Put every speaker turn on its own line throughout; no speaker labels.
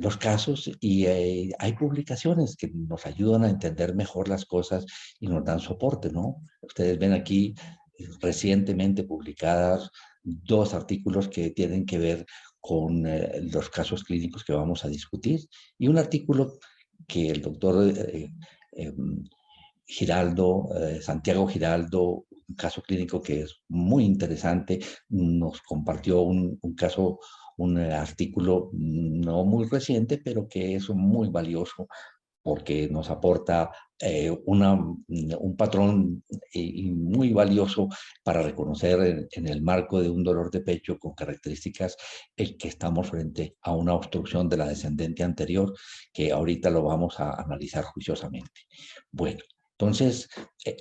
los casos y hay publicaciones que nos ayudan a entender mejor las cosas y nos dan soporte, ¿no? Ustedes ven aquí recientemente publicadas dos artículos que tienen que ver con los casos clínicos que vamos a discutir y un artículo que el doctor eh, Giraldo, Santiago Giraldo, un caso clínico que es muy interesante, nos compartió un caso, un artículo no muy reciente, pero que es muy valioso porque nos aporta un patrón y muy valioso para reconocer en el marco de un dolor de pecho con características el que estamos frente a una obstrucción de la descendente anterior, que ahorita lo vamos a analizar juiciosamente. Bueno, entonces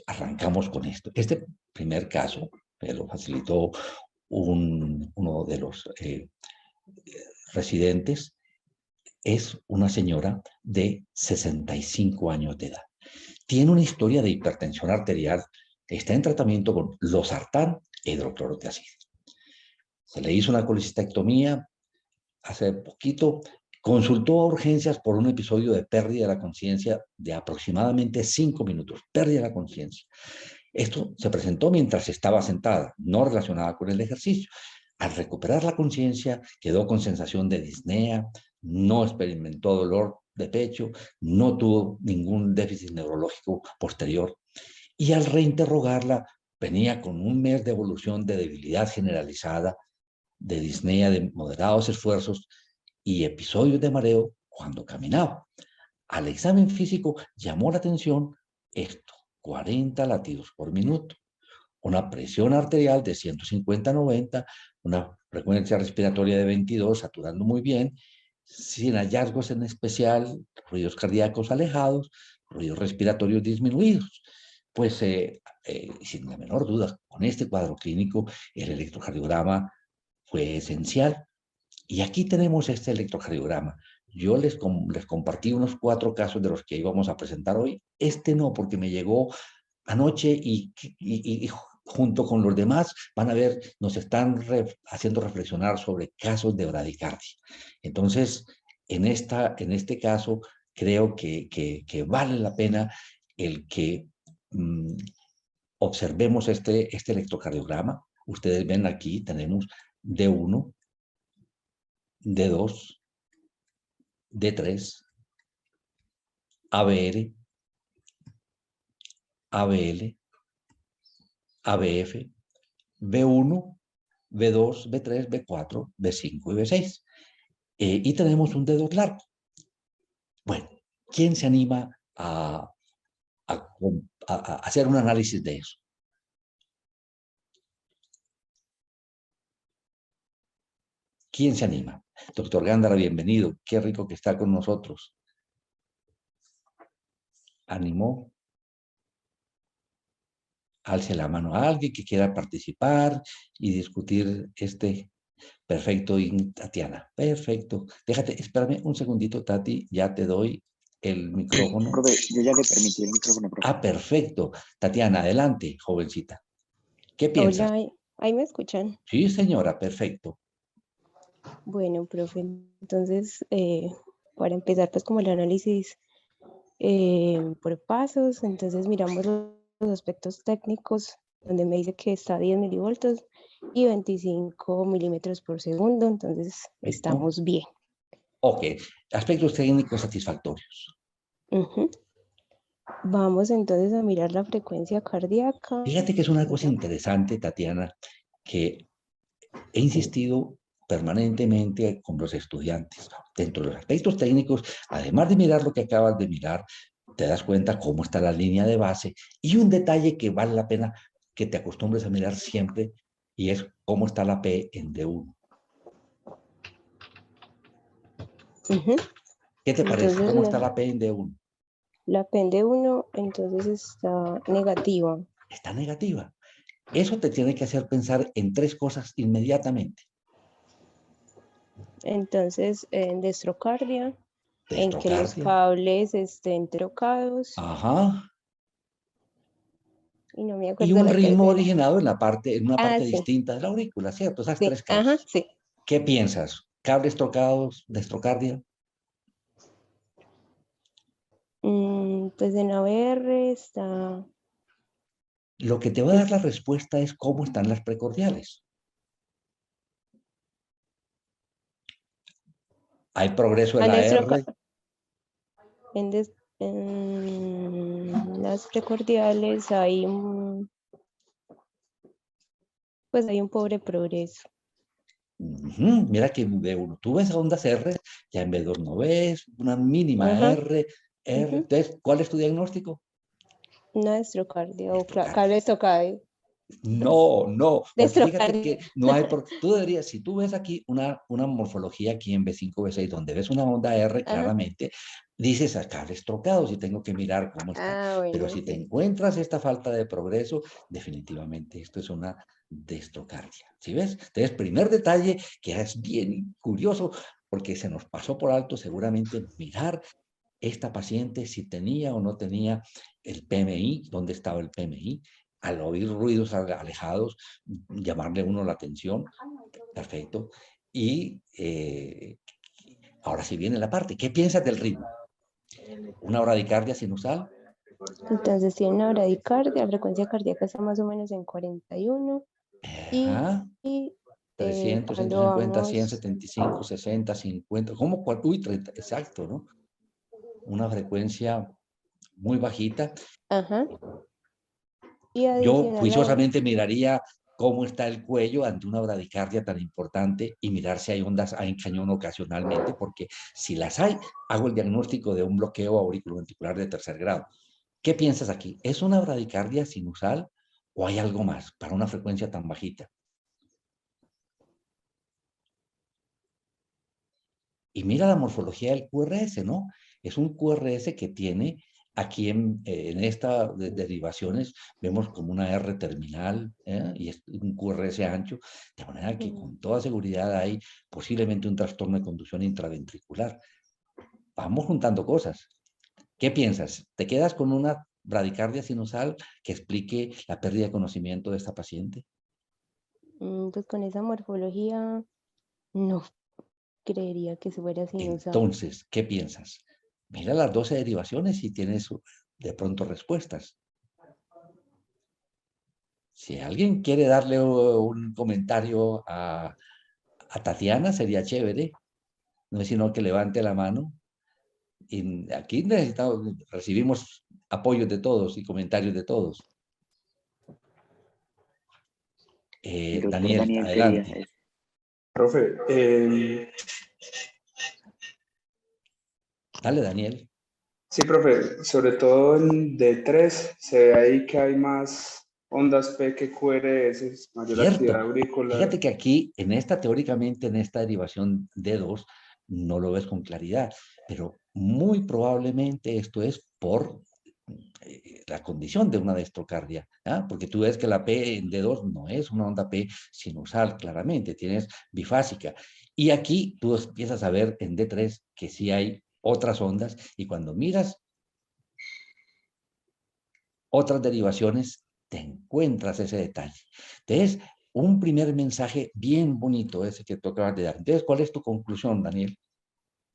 arrancamos con esto. Este primer caso me lo facilitó uno de los residentes. Es una señora de 65 años de edad. Tiene una historia de hipertensión arterial. Está en tratamiento con losartán e hidroclorotiazida. Se le hizo una colecistectomía hace poquito. Consultó a urgencias por un episodio de pérdida de la conciencia de aproximadamente 5 minutos. Pérdida de la conciencia. Esto se presentó mientras estaba sentada, no relacionada con el ejercicio. Al recuperar la conciencia, quedó con sensación de disnea, no experimentó dolor de pecho, no tuvo ningún déficit neurológico posterior. Y al reinterrogarla, venía con un mes de evolución de debilidad generalizada, de disnea de moderados esfuerzos y episodios de mareo cuando caminaba. Al examen físico llamó la atención esto: 40 latidos por minuto, una presión arterial de 150/90, una frecuencia respiratoria de 22, saturando muy bien, sin hallazgos en especial, ruidos cardíacos alejados, ruidos respiratorios disminuidos. Pues sin la menor duda, con este cuadro clínico, el electrocardiograma fue esencial. Y aquí tenemos este electrocardiograma. Yo les compartí unos 4 casos de los que íbamos a presentar hoy. Este no, porque me llegó anoche y junto con los demás van a ver, nos están haciendo reflexionar sobre casos de bradicardia. Entonces, en este caso, creo que vale la pena el que observemos este electrocardiograma. Ustedes ven aquí, tenemos D1, D2, D3, ABR, ABL, ABF, B1, B2, B3, B4, B5 y B6. Y tenemos un dedo largo. Bueno, ¿quién se anima a hacer un análisis de eso? ¿Quién se anima? Doctor Gándara, bienvenido. Qué rico que está con nosotros. ¿Animó? Alce la mano a alguien que quiera participar y discutir este. Perfecto, Tatiana. Perfecto. Déjate, espérame un segundito, Tati. Ya te doy el micrófono.
Profe, yo ya le permití el micrófono, profe.
Ah, perfecto. Tatiana, adelante, jovencita. ¿Qué piensas?
Hola, ¿ahí me escuchan?
Sí, señora, perfecto.
Bueno, profe, entonces, para empezar, pues como el análisis por pasos, entonces miramos los aspectos técnicos, donde me dice que está a 10 milivoltios y 25 milímetros por segundo, entonces estamos bien.
Ok, aspectos técnicos satisfactorios.
Vamos entonces a mirar la frecuencia cardíaca.
Fíjate que es una cosa interesante, Tatiana, que he insistido permanentemente con los estudiantes. Dentro de los aspectos técnicos, además de mirar lo que acabas de mirar, te das cuenta cómo está la línea de base y un detalle que vale la pena que te acostumbres a mirar siempre y es cómo está la P en D1. ¿Qué te parece?
Entonces,
¿Cómo está la P en D1?
La P en D1 entonces está negativa.
Está negativa. Eso te tiene que hacer pensar en 3 cosas inmediatamente.
Entonces, en destrocardia, en que los cables estén trocados.
Ajá.
Y no me acuerdo.
Y un
la
ritmo
tercera.
originado en una parte
Sí.
distinta de la aurícula, ¿cierto? Esas
Sí.
3 causas.
Ajá, sí.
¿Qué piensas? ¿Cables trocados, destrocardia?
Pues en ABR está,
Lo que te va a dar la respuesta es cómo están las precordiales. ¿Hay progreso en la R?
en las precordiales hay pues hay un pobre progreso.
Mira que en B1 tú ves ondas R, ya en B2 no ves, una mínima
Ajá,
R. Entonces, ¿cuál es tu diagnóstico?
una estrocardia o
Estrocardia.
cable estocade.
No, porque fíjate
Destrocardia.
que no hay, tú deberías, si tú ves aquí una morfología aquí en B5, B6, donde ves una onda R
Ajá.
claramente, dices a cables trocados y tengo que mirar cómo está. Pero
Bueno,
si te
sí.
encuentras esta falta de progreso, definitivamente esto es una destrocardia. ¿Sí ves? Entonces, primer detalle que es bien curioso, porque se nos pasó por alto seguramente mirar esta paciente si tenía o no tenía el PMI, dónde estaba el PMI, al oír ruidos alejados, llamarle uno la atención, perfecto. Y ahora sí viene la parte, ¿qué piensas del ritmo? ¿Una bradicardia sinusal?
Entonces tiene una bradicardia, la frecuencia cardíaca está más o menos en 41
Ajá.
y
300,
cuando
150, 100,
vamos,
75, 60, 50, ¿cómo? Uy, 30, exacto, ¿no? Una frecuencia muy bajita.
ajá, y
Yo
adicional a eso,
juiciosamente miraría cómo está el cuello ante una bradicardia tan importante y mirar si hay ondas en cañón ocasionalmente, porque si las hay, hago el diagnóstico de un bloqueo auriculoventricular de tercer grado. ¿Qué piensas aquí? ¿Es una bradicardia sinusal o hay algo más para una frecuencia tan bajita? Y mira la morfología del QRS, ¿no? Es un QRS que tiene aquí en esta derivaciones, vemos como una R terminal y es un QRS ancho, de manera que con toda seguridad hay posiblemente un trastorno de conducción intraventricular. Vamos juntando cosas. ¿Qué piensas? ¿Te quedas con una bradicardia sinusal que explique la pérdida de conocimiento de esta paciente?
pues con esa morfología, no creería que se fuera sinusal.
Entonces, ¿qué piensas? Mira las 12 derivaciones y tienes de pronto respuestas. Si alguien quiere darle un comentario a Tatiana, sería chévere. No es sino que levante la mano. Y aquí recibimos apoyos de todos y comentarios de todos.
El doctor
Daniel,
Daniel quería
adelante.
eso.
Profe,
Dale, Daniel.
sí, profe, sobre todo en D3 se ve ahí que hay más ondas P que QRS, mayor actividad
Cierto.
auricular.
Fíjate que aquí, teóricamente, en esta derivación D2, no lo ves con claridad, pero muy probablemente esto es por la condición de una destrocardia, ¿ah? Porque tú ves que la P en D2 no es una onda P sinusal, claramente, tienes bifásica. Y aquí tú empiezas a ver en D3 que sí hay otras ondas, y cuando miras otras derivaciones, te encuentras ese detalle. Entonces, un primer mensaje bien bonito ese que tú acabas de dar. Entonces, ¿cuál es tu conclusión, Daniel?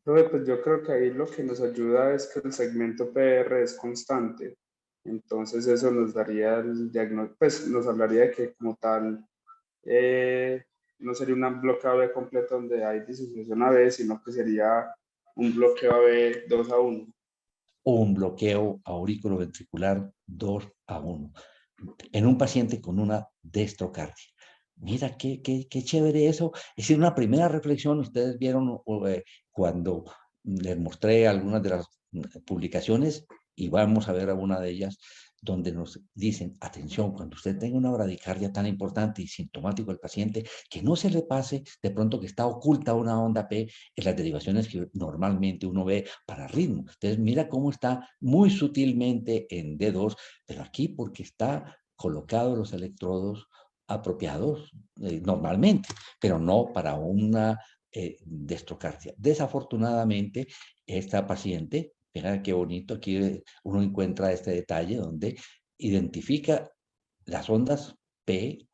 Profe, pues yo creo que ahí lo que nos ayuda es que el segmento PR es constante. Entonces eso nos daría el diagnóstico, pues nos hablaría de que como tal no sería un bloqueo AB completo donde hay disociación AB, sino que sería un bloqueo AB 2-1.
Un bloqueo aurículo-ventricular 2-1 en un paciente con una destrocardia. Mira, qué chévere eso. Es decir, una primera reflexión, ustedes vieron cuando les mostré algunas de las publicaciones y vamos a ver alguna de ellas donde nos dicen, atención, cuando usted tenga una bradicardia tan importante y sintomático al paciente, que no se le pase de pronto que está oculta una onda P en las derivaciones que normalmente uno ve para ritmo. Entonces, mira cómo está muy sutilmente en D2, pero aquí porque está colocado los electrodos apropiados normalmente, pero no para una destrocardia. Desafortunadamente, esta paciente, mira qué bonito, aquí uno encuentra este detalle donde identifica las ondas P,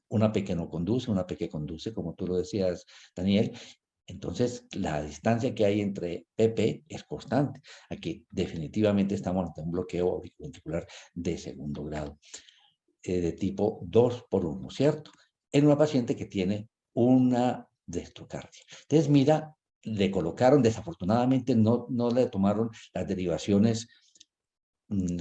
una P que no conduce, una P que conduce, como tú lo decías, Daniel, Entonces, la distancia que hay entre PP es constante. Aquí definitivamente estamos ante un bloqueo auriculoventricular de segundo grado, de tipo 2x1, ¿cierto? En una paciente que tiene una dextrocardia. Entonces, mira, le colocaron, desafortunadamente no le tomaron las derivaciones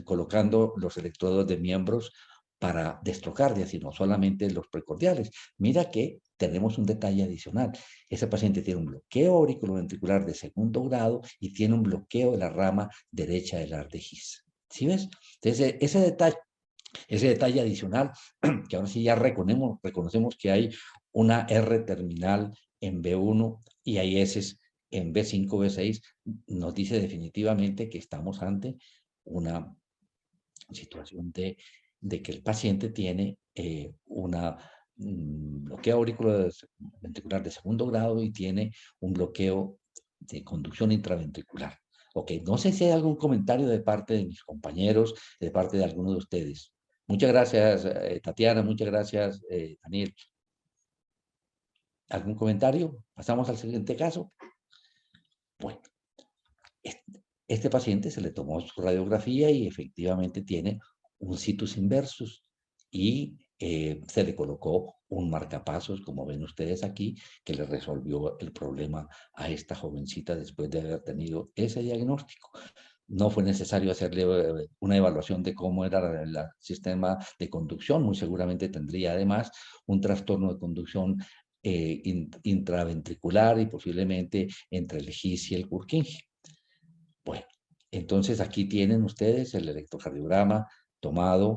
colocando los electrodos de miembros para dextrocardia, sino solamente los precordiales. Mira que tenemos un detalle adicional. Ese paciente tiene un bloqueo auriculoventricular de segundo grado y tiene un bloqueo de la rama derecha del ARDE GIS. ¿Sí ves? Entonces, ese detalle adicional, que ahora sí ya reconocemos que hay una R terminal en B1 y hay S en B5, B6, nos dice definitivamente que estamos ante una situación de que el paciente tiene una bloqueo auriculoventricular de segundo grado y tiene un bloqueo de conducción intraventricular. Ok, no sé si hay algún comentario de parte de mis compañeros, de parte de alguno de ustedes. Muchas gracias, Tatiana, muchas gracias, Daniel. ¿Algún comentario? Pasamos al siguiente caso. Bueno, este paciente se le tomó su radiografía y efectivamente tiene un situs inversus y se le colocó un marcapasos, como ven ustedes aquí, que le resolvió el problema a esta jovencita después de haber tenido ese diagnóstico. No fue necesario hacerle una evaluación de cómo era el sistema de conducción, muy seguramente tendría además un trastorno de conducción intraventricular y posiblemente entre el GIS y el Purkinje. Bueno, entonces aquí tienen ustedes el electrocardiograma tomado.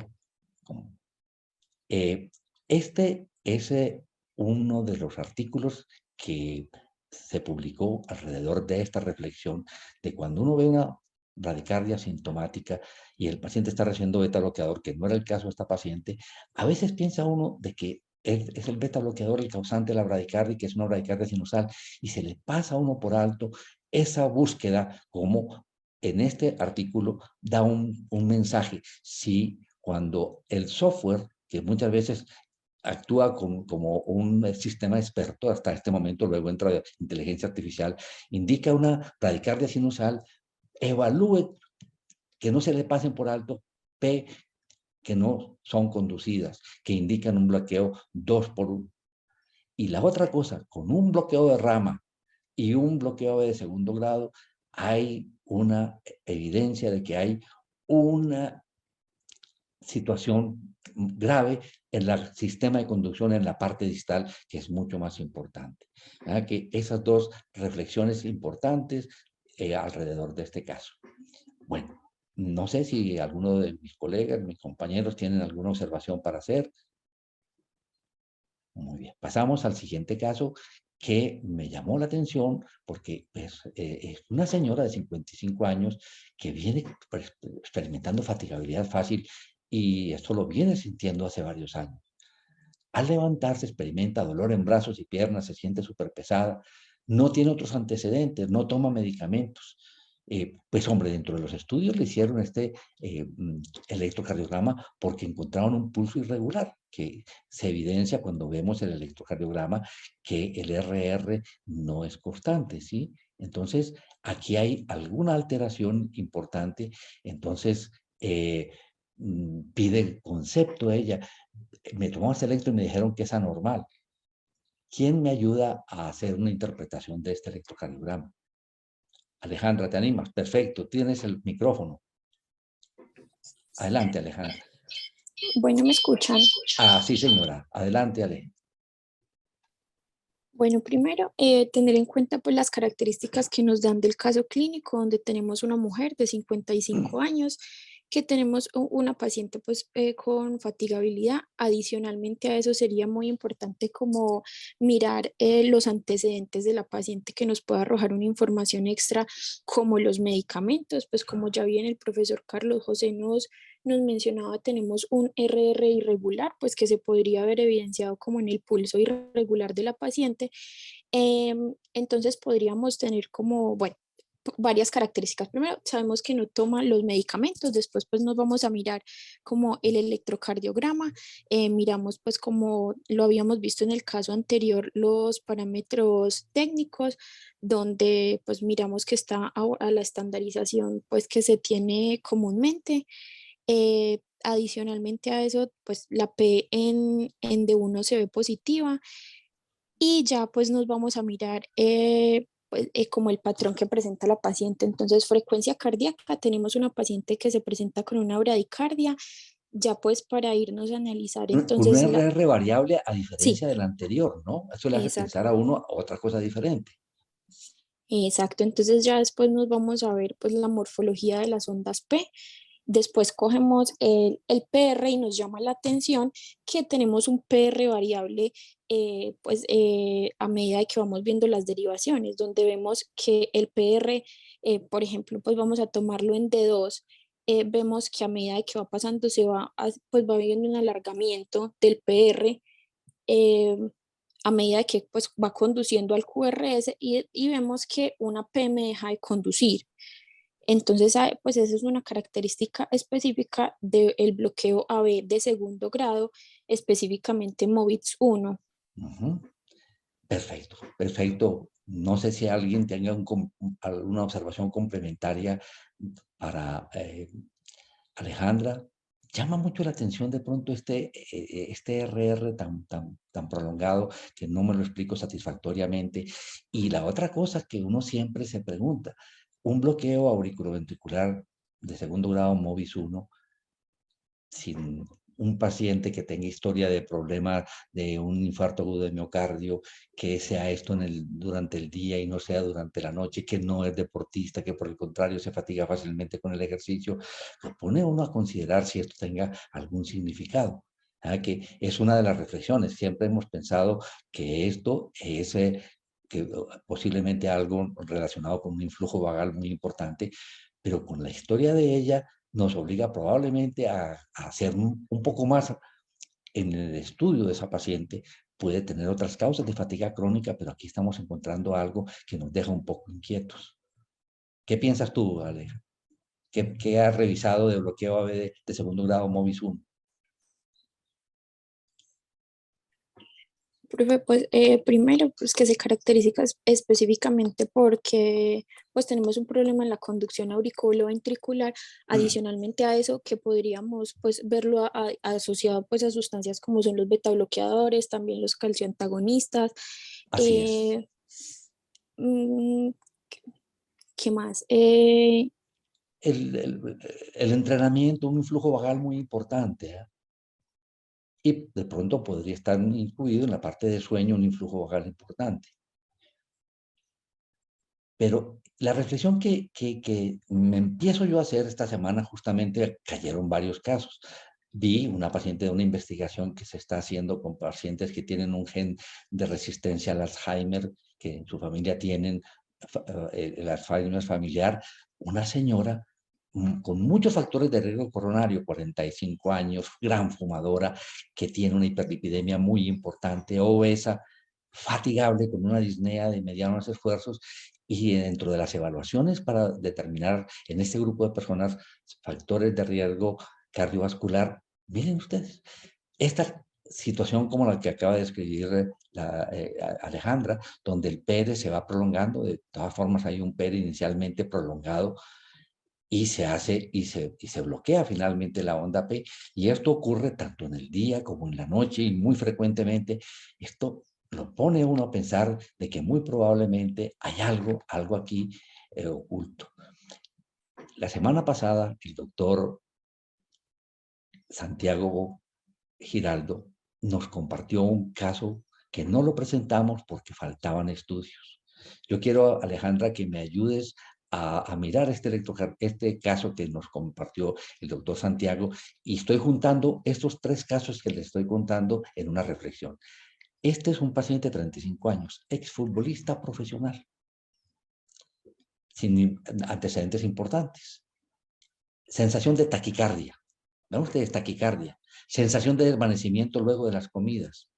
Este es uno de los artículos que se publicó alrededor de esta reflexión de cuando uno ve una bradicardia sintomática y el paciente está recibiendo beta bloqueador, que no era el caso de esta paciente, a veces piensa uno de que es el beta bloqueador el causante de la bradicardia, que es una bradicardia sinusal, y se le pasa a uno por alto esa búsqueda, como en este artículo da un mensaje. Si cuando el software, que muchas veces actúa como un sistema experto hasta este momento, luego entra la inteligencia artificial, indica una bradicardia sinusal, evalúe que no se le pasen por alto P que no son conducidas, que indican un bloqueo 2x1. Y la otra cosa, con un bloqueo de rama y un bloqueo de segundo grado, hay una evidencia de que hay una situación grave en el sistema de conducción en la parte distal, que es mucho más importante. ¿Verdad? Que esas dos reflexiones importantes alrededor de este caso. Bueno, no sé si alguno de mis colegas, mis compañeros tienen alguna observación para hacer. Muy bien, pasamos al siguiente caso que me llamó la atención porque es una señora de 55 años que viene experimentando fatigabilidad fácil y esto lo viene sintiendo hace varios años. Al levantarse experimenta dolor en brazos y piernas, se siente súper pesada, no tiene otros antecedentes, no toma medicamentos. Pues hombre, dentro de los estudios le hicieron este electrocardiograma porque encontraron un pulso irregular, que se evidencia cuando vemos el electrocardiograma que el RR no es constante, ¿sí? Entonces, aquí hay alguna alteración importante, entonces pide el concepto ella. Me tomó ese electro y me dijeron que es anormal. ¿Quién me ayuda a hacer una interpretación de este electrocardiograma? Alejandra, ¿te animas? Perfecto, tienes el micrófono. Adelante, Alejandra.
Bueno, ¿me escuchan?
Ah, sí, señora. Adelante, Ale.
Bueno, primero, tener en cuenta pues, las características que nos dan del caso clínico, donde tenemos una mujer de 55 años, que tenemos una paciente pues, con fatigabilidad. Adicionalmente a eso sería muy importante como mirar los antecedentes de la paciente que nos pueda arrojar una información extra como los medicamentos, pues como ya bien el profesor Carlos José nos mencionaba, tenemos un RR irregular, pues que se podría haber evidenciado como en el pulso irregular de la paciente. Entonces podríamos tener como, bueno, varias características. Primero, sabemos que no toma los medicamentos, después pues nos vamos a mirar como el electrocardiograma, miramos pues como lo habíamos visto en el caso anterior, los parámetros técnicos, donde pues miramos que está a la estandarización pues que se tiene comúnmente. Adicionalmente a eso, pues la P en D1 se ve positiva y ya pues nos vamos a mirar pues, como el patrón que presenta la paciente. Entonces, frecuencia cardíaca, tenemos una paciente que se presenta con una bradicardia, ya pues para irnos a analizar
Con una
entonces
RR variable a
sí,
diferencia de la anterior, ¿no? Eso le hace
exacto.
pensar a uno a otra cosa diferente.
Exacto, entonces ya después nos vamos a ver pues la morfología de las ondas P. Después cogemos el PR y nos llama la atención que tenemos un PR variable a medida de que vamos viendo las derivaciones, donde vemos que el PR, por ejemplo, pues vamos a tomarlo en D2, vemos que a medida de que va pasando pues va viendo un alargamiento del PR eh, a medida que pues, va conduciendo al QRS y vemos que una PM deja de conducir. Entonces, pues esa es una característica específica del bloqueo AB de segundo grado, específicamente MOVITS 1.
Ujú. Perfecto, perfecto. No sé si alguien tenga alguna observación complementaria para Alejandra. Llama mucho la atención de pronto este RR tan prolongado que no me lo explico satisfactoriamente. Y la otra cosa que uno siempre se pregunta, un bloqueo auriculoventricular de segundo grado MOVIS 1 sin un paciente que tenga historia de problemas de un infarto agudo de miocardio, que sea esto durante el día y no sea durante la noche, que no es deportista, que por el contrario se fatiga fácilmente con el ejercicio, lo pone uno a considerar si esto tenga algún significado. Que es una de las reflexiones. Siempre hemos pensado que esto es que posiblemente algo relacionado con un influjo vagal muy importante, pero con la historia de ella nos obliga probablemente a hacer un poco más en el estudio de esa paciente. Puede tener otras causas de fatiga crónica, pero aquí estamos encontrando algo que nos deja un poco inquietos. ¿Qué piensas tú, Aleja? ¿Qué has revisado de bloqueo AB de segundo grado MOVIS 1?
Profe, pues primero, pues que se caracteriza específicamente porque pues tenemos un problema en la conducción auriculoventricular, adicionalmente a eso que podríamos pues verlo asociado pues a sustancias como son los beta bloqueadores, también los calcioantagonistas.
Así es.
eh, mm, ¿Qué más?
El entrenamiento, un influjo vagal muy importante. Y de pronto podría estar incluido en la parte de sueño un influjo vagal importante. Pero la reflexión que me empiezo yo a hacer esta semana, justamente cayeron varios casos. Vi una paciente de una investigación que se está haciendo con pacientes que tienen un gen de resistencia al Alzheimer, que en su familia tienen el Alzheimer familiar, una señora con muchos factores de riesgo coronario, 45 años, gran fumadora, que tiene una hiperlipidemia muy importante, obesa, fatigable, con una disnea de medianos esfuerzos, y dentro de las evaluaciones para determinar en este grupo de personas factores de riesgo cardiovascular, miren ustedes, esta situación como la que acaba de describir Alejandra, donde el PERE se va prolongando, de todas formas hay un PERE inicialmente prolongado y se bloquea finalmente la onda P, y esto ocurre tanto en el día como en la noche y muy frecuentemente. Esto lo pone uno a pensar de que muy probablemente hay algo aquí oculto. La semana pasada, el doctor Santiago Giraldo nos compartió un caso que no lo presentamos porque faltaban estudios. Yo quiero, Alejandra, que me ayudes a mirar este caso que nos compartió el doctor Santiago, y estoy juntando estos tres casos que le estoy contando en una reflexión. Este es un paciente de 35 años, exfutbolista profesional, sin antecedentes importantes. Sensación de taquicardia. ¿Ven ustedes? Taquicardia. Sensación de desvanecimiento luego de las comidas.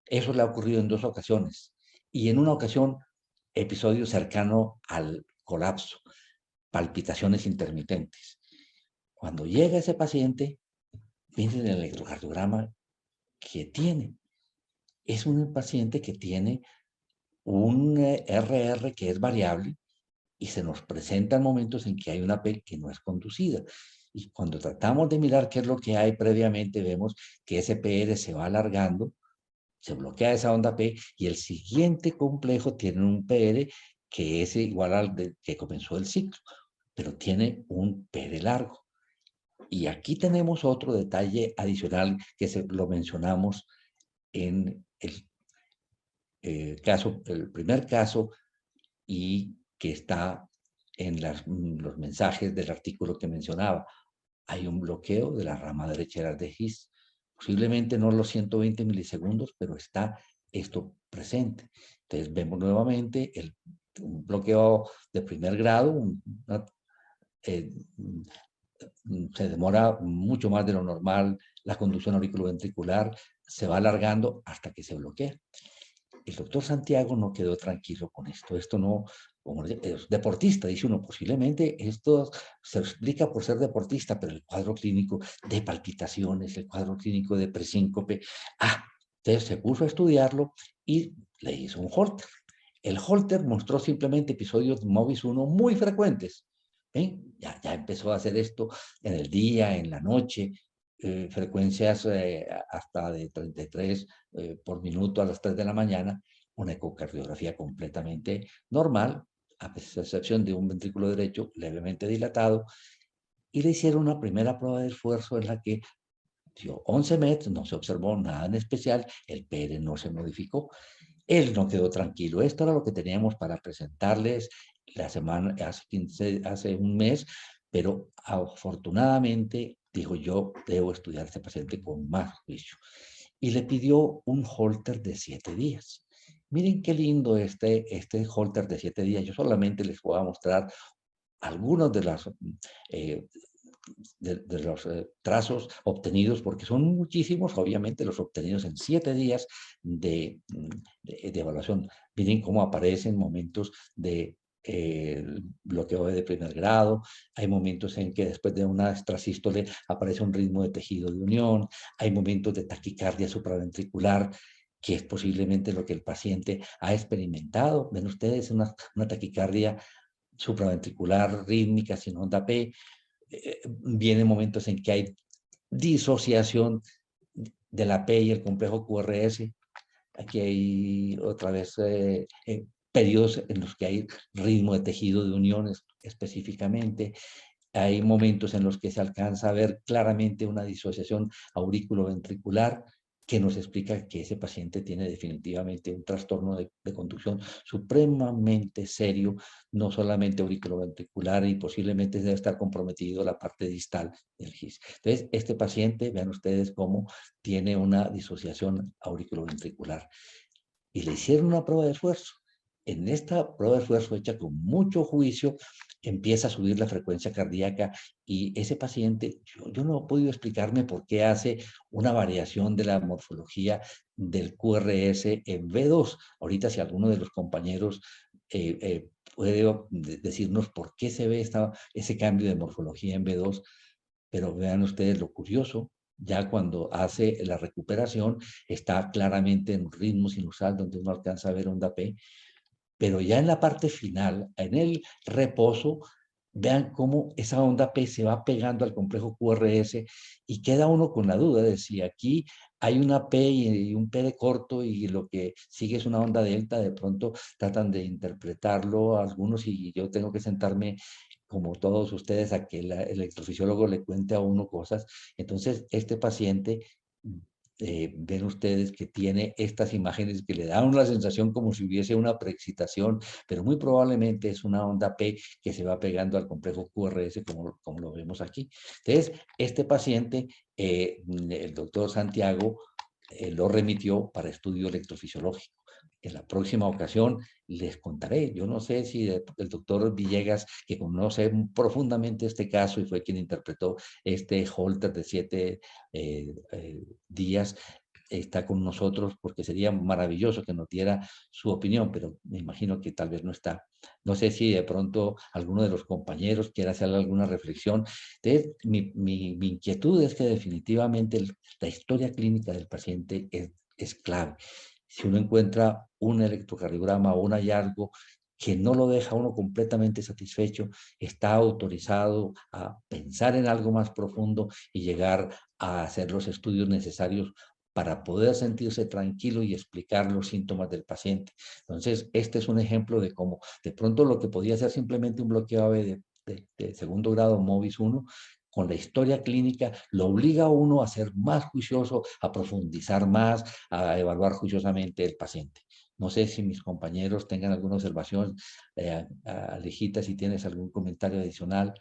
Eso le ha ocurrido en 2 ocasiones. Y en una ocasión, episodio cercano al colapso, palpitaciones intermitentes. Cuando llega ese paciente, miren el electrocardiograma que tiene. Es un paciente que tiene un RR que es variable y se nos presentan momentos en que hay una P que no es conducida. Y cuando tratamos de mirar qué es lo que hay previamente, vemos que ese PR se va alargando, se bloquea esa onda P y el siguiente complejo tiene un PR que es igual al que comenzó el ciclo, pero tiene un PR largo. Y aquí tenemos otro detalle adicional que lo mencionamos en el primer caso y que está en los mensajes del artículo que mencionaba. Hay un bloqueo de la rama derechera de His. Posiblemente no los 120 milisegundos, pero está esto presente. Entonces vemos nuevamente un bloqueo de primer grado, se demora mucho más de lo normal, la conducción auriculoventricular se va alargando hasta que se bloquea. El doctor Santiago no quedó tranquilo con esto. Esto no, como es deportista, dice uno, posiblemente esto se explica por ser deportista, pero el cuadro clínico de palpitaciones, el cuadro clínico de presíncope, entonces se puso a estudiarlo y le hizo un Holter. El Holter mostró simplemente episodios de MOVIS 1 muy frecuentes. Ya empezó a hacer esto en el día, en la noche, frecuencias hasta de 33 por minuto a las 3 de la mañana, una ecocardiografía completamente normal, a excepción de un ventrículo derecho levemente dilatado, y le hicieron una primera prueba de esfuerzo en la que dio 11 metros, no se observó nada en especial, el PR no se modificó. Él no quedó tranquilo. Esto era lo que teníamos para presentarles la semana, hace un mes, pero afortunadamente dijo yo debo estudiar a este paciente con más juicio. Y le pidió un Holter de 7 días. Miren qué lindo este Holter de 7 días. Yo solamente les voy a mostrar algunos de las de los trazos obtenidos, porque son muchísimos, obviamente los obtenidos en 7 días de evaluación. Miren cómo aparecen momentos de bloqueo de primer grado, hay momentos en que después de una extrasístole aparece un ritmo de tejido de unión, hay momentos de taquicardia supraventricular, que es posiblemente lo que el paciente ha experimentado. Ven ustedes una taquicardia supraventricular rítmica sin onda P. Vienen momentos en que hay disociación de la P y el complejo QRS. Aquí hay otra vez periodos en los que hay ritmo de tejido de uniones específicamente. Hay momentos en los que se alcanza a ver claramente una disociación auriculoventricular que nos explica que ese paciente tiene definitivamente un trastorno de conducción supremamente serio, no solamente auriculoventricular, y posiblemente debe estar comprometido la parte distal del GIS. Entonces, este paciente, vean ustedes cómo tiene una disociación auriculoventricular. Y le hicieron una prueba de esfuerzo. En esta prueba de esfuerzo hecha con mucho juicio, empieza a subir la frecuencia cardíaca y ese paciente, yo no he podido explicarme por qué hace una variación de la morfología del QRS en V2. Ahorita si alguno de los compañeros puede decirnos por qué se ve ese cambio de morfología en V2, pero vean ustedes lo curioso, ya cuando hace la recuperación está claramente en un ritmo sinusal donde uno alcanza a ver onda P, pero ya en la parte final, en el reposo, vean cómo esa onda P se va pegando al complejo QRS y queda uno con la duda de si aquí hay una P y un P de corto y lo que sigue es una onda delta. De pronto tratan de interpretarlo algunos y yo tengo que sentarme como todos ustedes a que el electrofisiólogo le cuente a uno cosas. Entonces, este paciente ven ustedes que tiene estas imágenes que le dan la sensación como si hubiese una preexcitación, pero muy probablemente es una onda P que se va pegando al complejo QRS como lo vemos aquí. Entonces, este paciente, el doctor Santiago, lo remitió para estudio electrofisiológico. En la próxima ocasión les contaré. Yo no sé si el doctor Villegas, que conoce profundamente este caso y fue quien interpretó este Holter de 7 días, está con nosotros porque sería maravilloso que nos diera su opinión, pero me imagino que tal vez no está. No sé si de pronto alguno de los compañeros quiera hacer alguna reflexión. Entonces, mi inquietud es que definitivamente la historia clínica del paciente es clave. Si uno encuentra un electrocardiograma o un hallazgo que no lo deja uno completamente satisfecho, está autorizado a pensar en algo más profundo y llegar a hacer los estudios necesarios para poder sentirse tranquilo y explicar los síntomas del paciente. Entonces, este es un ejemplo de cómo de pronto lo que podía ser simplemente un bloqueo AV de segundo grado MOVIS 1, con la historia clínica, lo obliga a uno a ser más juicioso, a profundizar más, a evaluar juiciosamente el paciente. No sé si mis compañeros tengan alguna observación. Alejita, si tienes algún comentario adicional.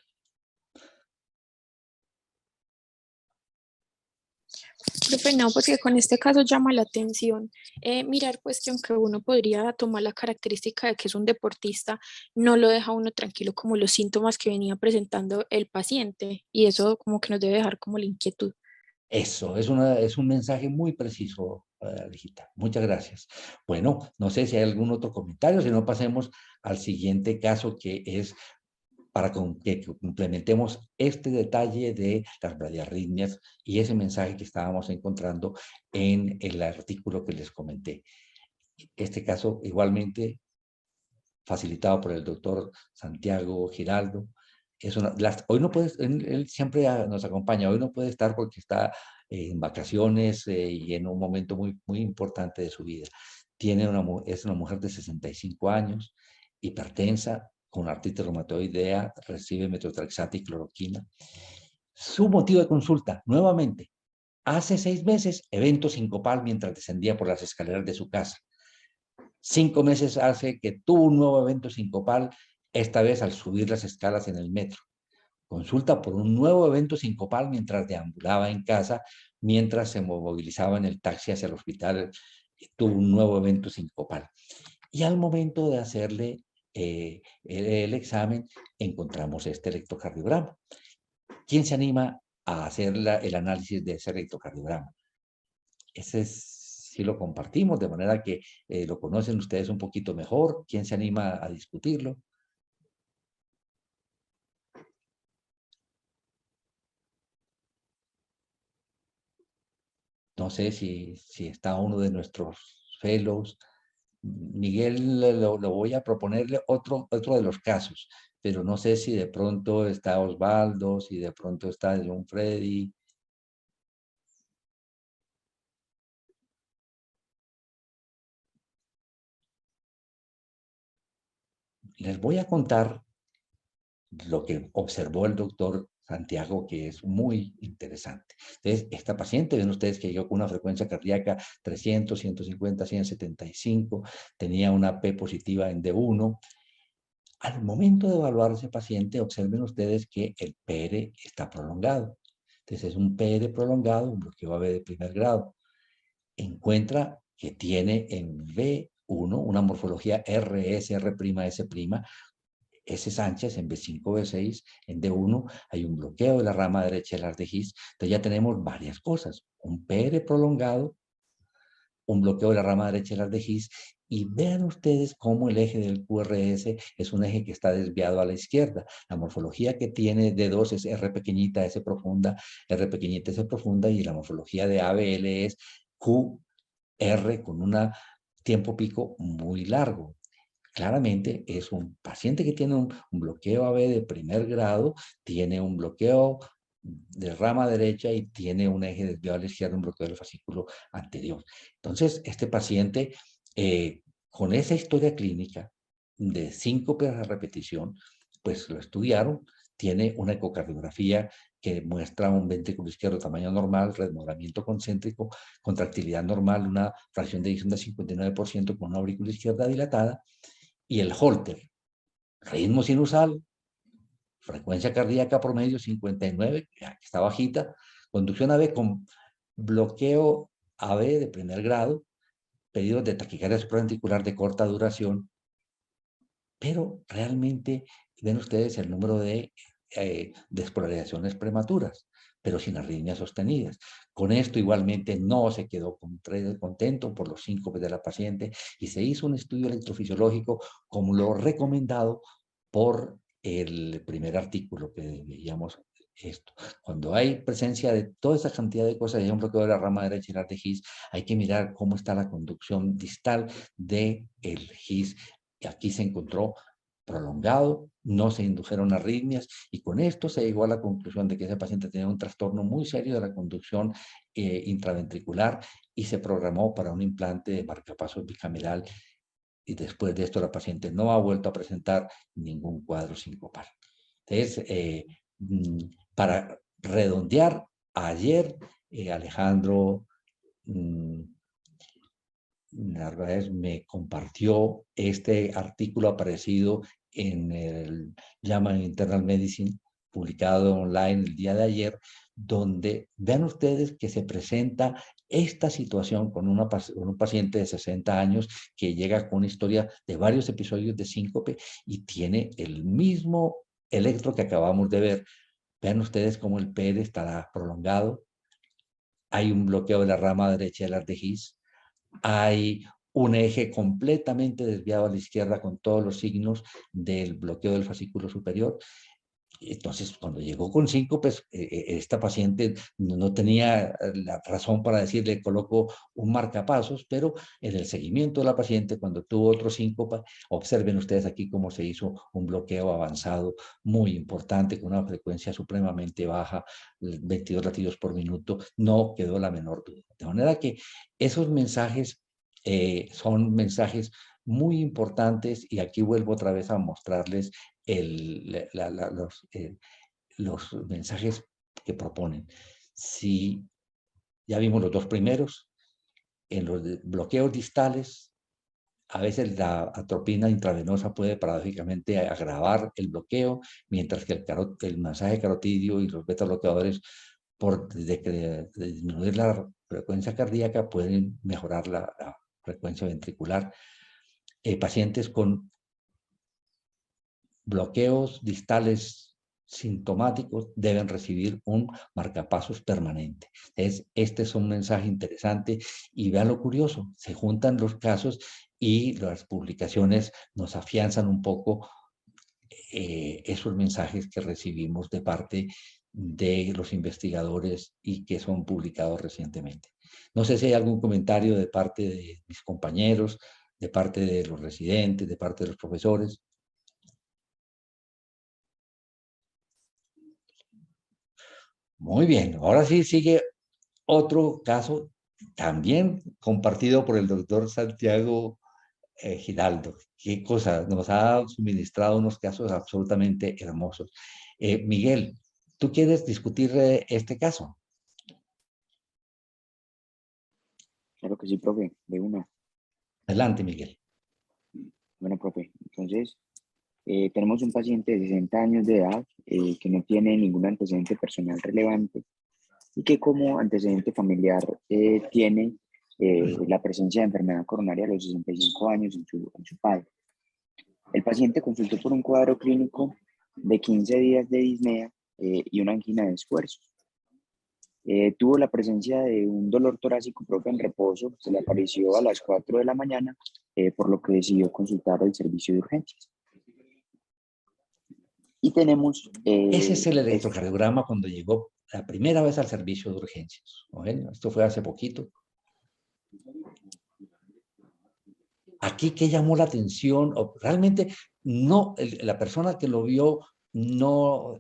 Profe, no, porque con este caso llama la atención mirar pues que aunque uno podría tomar la característica de que es un deportista, no lo deja uno tranquilo como los síntomas que venía presentando el paciente y eso como que nos debe dejar como la inquietud.
Eso, es un mensaje muy preciso, Alejita. Muchas gracias. Bueno, no sé si hay algún otro comentario, si no pasemos al siguiente caso que es para que complementemos este detalle de las bradiarritmias y ese mensaje que estábamos encontrando en el artículo que les comenté. Este caso igualmente facilitado por el doctor Santiago Giraldo. Hoy no puede, él siempre nos acompaña, hoy no puede estar porque está en vacaciones y en un momento muy, muy importante de su vida. Es una mujer de 65 años, hipertensa, con artritis reumatoidea, recibe metotrexato y cloroquina. Su motivo de consulta, nuevamente, hace 6 meses, evento sincopal mientras descendía por las escaleras de su casa. 5 meses hace que tuvo un nuevo evento sincopal, esta vez al subir las escalas en el metro. Consulta por un nuevo evento sincopal mientras deambulaba en casa, mientras se movilizaba en el taxi hacia el hospital, tuvo un nuevo evento sincopal. Y al momento de hacerle el examen, encontramos este electrocardiograma. ¿Quién se anima a hacer el análisis de ese electrocardiograma? Ese sí lo compartimos, de manera que lo conocen ustedes un poquito mejor. ¿Quién se anima a discutirlo? No sé si está uno de nuestros fellows. Miguel, lo voy a proponerle otro de los casos, pero no sé si de pronto está Osvaldo, si de pronto está John Freddy. Les voy a contar lo que observó el doctor Santiago, que es muy interesante. Entonces, esta paciente, ven ustedes que llegó con una frecuencia cardíaca 300, 150, 175, tenía una P positiva en D1. Al momento de evaluar a ese paciente, observen ustedes que el PR está prolongado. Entonces, es un PR prolongado, un bloqueo AB de primer grado. Encuentra que tiene en V1 una morfología RS, R'S', S. Sánchez en B5, B6, en D1 hay un bloqueo de la rama derecha de las de His. Entonces ya tenemos varias cosas, un PR prolongado, un bloqueo de la rama derecha de las de His, y vean ustedes cómo el eje del QRS es un eje que está desviado a la izquierda. La morfología que tiene D2 es R pequeñita, S profunda, R pequeñita, S profunda, y la morfología de ABL es QR con un tiempo pico muy largo. Claramente es un paciente que tiene un bloqueo AB de primer grado, tiene un bloqueo de rama derecha y tiene un eje desviado a la izquierda, un bloqueo del fascículo anterior. Entonces, este paciente, con esa historia clínica de síncope a repetición, pues lo estudiaron, tiene una ecocardiografía que muestra un ventrículo izquierdo tamaño normal, redmodelamiento concéntrico, contractilidad normal, una fracción de eyección de 59% con una aurícula izquierda dilatada, y el Holter, ritmo sinusal, frecuencia cardíaca promedio 59, que está bajita, conducción AB con bloqueo AB de primer grado, pedidos de taquicardia supraventricular de corta duración, pero realmente ven ustedes el número de despolarizaciones prematuras. pero sin arritmias sostenidas. Con esto igualmente no se quedó contento por los síncopes de la paciente y se hizo un estudio electrofisiológico como lo recomendado por el primer artículo que veíamos esto. Cuando hay presencia de toda esa cantidad de cosas, hay un bloqueo de la rama derecha y la de His, hay que mirar cómo está la conducción distal del His. Aquí se encontró prolongado, no se indujeron arritmias y con esto se llegó a la conclusión de que ese paciente tenía un trastorno muy serio de la conducción intraventricular y se programó para un implante de marcapasos bicameral y después de esto la paciente no ha vuelto a presentar ningún cuadro sincopal. Entonces, para redondear, ayer Alejandro Narváez me compartió este artículo aparecido en el JAMA Internal Medicine, publicado online el día de ayer, donde vean ustedes que se presenta esta situación con un paciente de 60 años que llega con una historia de varios episodios de síncope y tiene el mismo electro que acabamos de ver. Vean ustedes cómo el PR estará prolongado. Hay un bloqueo de la rama derecha del de His. Hay un eje completamente desviado a la izquierda con todos los signos del bloqueo del fascículo superior. Entonces, cuando llegó con síncopes, esta paciente no tenía la razón para decirle coloco un marcapasos, pero en el seguimiento de la paciente, cuando tuvo otro síncope, observen ustedes aquí cómo se hizo un bloqueo avanzado muy importante con una frecuencia supremamente baja, 22 latidos por minuto, no quedó la menor duda. De manera que esos mensajes son mensajes muy importantes y aquí vuelvo otra vez a mostrarles los mensajes que proponen. Si ya vimos los dos primeros, en los bloqueos distales, a veces la atropina intravenosa puede paradójicamente agravar el bloqueo, mientras que el masaje carotidio y los beta bloqueadores, por disminuir la frecuencia cardíaca, pueden mejorar la frecuencia ventricular. Pacientes con bloqueos distales sintomáticos deben recibir un marcapasos permanente. Este es un mensaje interesante y vean lo curioso, se juntan los casos y las publicaciones nos afianzan un poco esos mensajes que recibimos de parte de los investigadores y que son publicados recientemente. No sé si hay algún comentario de parte de mis compañeros, de parte de los residentes, de parte de los profesores. Muy bien, ahora sí sigue otro caso también compartido por el doctor Santiago Giraldo. Qué cosa, nos ha suministrado unos casos absolutamente hermosos. Miguel, ¿tú quieres discutir este caso?
Claro que sí, profe, de una.
Adelante, Miguel.
Bueno, profe, entonces tenemos un paciente de 60 años de edad que no tiene ningún antecedente personal relevante y que como antecedente familiar tiene la presencia de enfermedad coronaria a los 65 años en su padre. El paciente consultó por un cuadro clínico de 15 días de disnea y una angina de esfuerzo. Tuvo la presencia de un dolor torácico propio en reposo, se le apareció a las 4 de la mañana, por lo que decidió consultar el servicio de urgencias. Y tenemos...
Ese es el electrocardiograma cuando llegó la primera vez al servicio de urgencias. Bueno, esto fue hace poquito. Aquí, ¿qué llamó la atención? Realmente, no, la persona que lo vio no,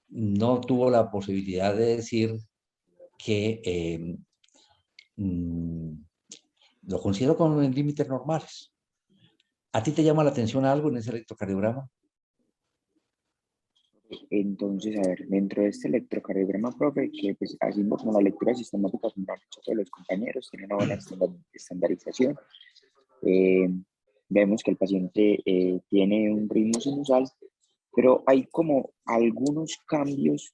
no tuvo la posibilidad de decir que lo considero como en límites normales. ¿A ti te llama la atención algo en ese electrocardiograma?
Entonces, a ver, dentro de este electrocardiograma, profe, que pues haciendo como la lectura sistemática como lo han hecho todos los compañeros, tiene una buena estandarización. Vemos que el paciente tiene un ritmo sinusal, pero hay como algunos cambios,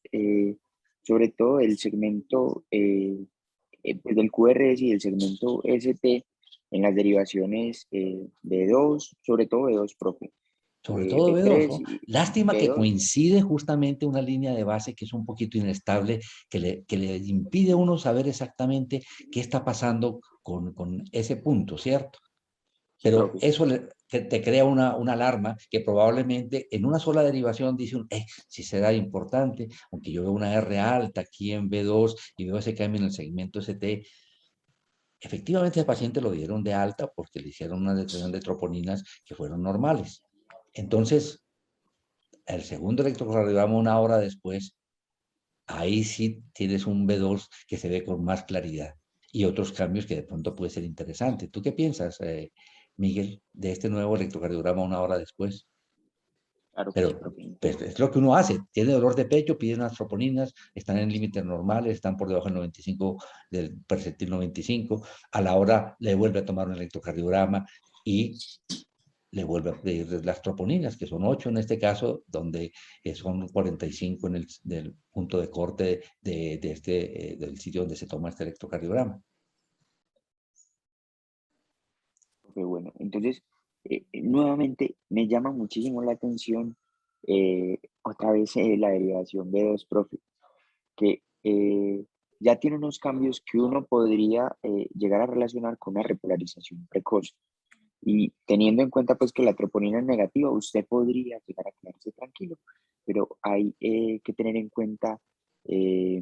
sobre todo el segmento pues del QRS y del segmento ST en las derivaciones B2, sobre todo B2, profe.
Sobre todo B2,
B3
¿no?
y
Lástima que
B2.
coincide justamente una línea de base que es un poquito inestable, que le impide a uno saber exactamente qué está pasando con ese punto, ¿cierto?
Sí,
Pero
profe.
eso que te crea una alarma que probablemente en una sola derivación dice, si será importante, aunque yo veo una R alta aquí en B2 y veo ese cambio en el segmento ST, efectivamente el paciente lo dieron de alta porque le hicieron una detección de troponinas que fueron normales. Entonces, el segundo electrocardiograma una hora después, ahí sí tienes un B2 que se ve con más claridad y otros cambios que de pronto puede ser interesante. ¿Tú qué piensas, Miguel, de este nuevo electrocardiograma una hora después?
Claro que sí,
Pero
profe.
pues,
Entonces,
es lo que uno hace. Tiene dolor de pecho, pide unas troponinas, están en límites normales, están por debajo del 95, del percentil 95. A la hora le vuelve a tomar un electrocardiograma y le vuelve a pedir las troponinas, que son 8 en este caso, donde son 45 en el del punto de corte del sitio donde se toma este electrocardiograma.
bueno, entonces, nuevamente me llama muchísimo la atención otra vez la derivación B2, profe, que ya tiene unos cambios que uno podría llegar a relacionar con una repolarización precoz. Y teniendo en cuenta pues que la troponina es negativa, usted podría llegar a quedarse tranquilo, pero hay que tener en cuenta eh,